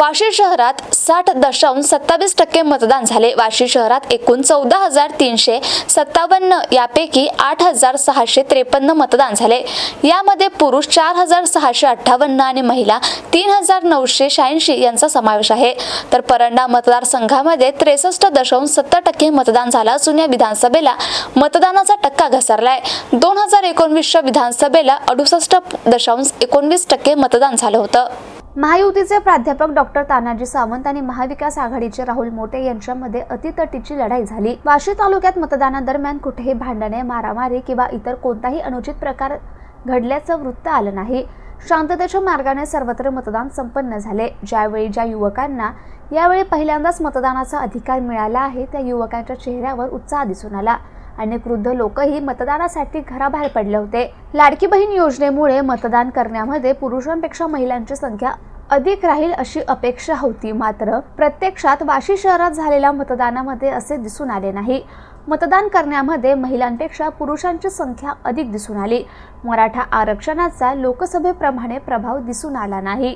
वाशी शहरात 60.27% मतदान झाले। वाशी शहरात एकूण 14,357 यापैकी 8,653 मतदान झाले। यामध्ये पुरुष 4,658 आणि महिला 3,986 यांचा समावेश आहे। तर परंडा मतदारसंघामध्ये 63.70% मतदान झालं असून या विधानसभेला मतदानाचा टक्का घसरलाय। 2019च्या विधानसभेला 68.19% मतदान झालं होतं। महायुतीचे प्राध्यापक डॉक्टर तानाजी सावंत आणि महाविकास आघाडीचे राहुल मोटे यांच्यामध्ये अतितटीची लढाई झाली। वाशी तालुक्यात मतदानादरम्यान कुठेही भांडणे, मारामारी किंवा इतर कोणताही अनुचित प्रकार घडल्याचं वृत्त आलं नाही। शांततेच्या मार्गाने सर्वत्र मतदान संपन्न झाले। ज्या युवकांना यावेळी पहिल्यांदाच मतदानाचा अधिकार मिळाला आहे त्या युवकांच्या चेहऱ्यावर उत्साह दिसून आला। अनेक वृद्ध लोकही मतदानासाठी घराबाहेर पडले होते। लाडकी बहीण योजनेमुळे मतदान करण्यामध्ये पुरुषांपेक्षा महिलांची संख्या अधिक राहील अशी अपेक्षा होती, मात्र प्रत्यक्षात वाशी शहरात झालेल्या मतदानामध्ये असे दिसून आले नाही। मतदान करण्यामध्ये महिलांपेक्षा पुरुषांची संख्या अधिक दिसून आली। मराठा आरक्षणाचा लोकसभेप्रमाणे प्रभाव दिसून आला नाही।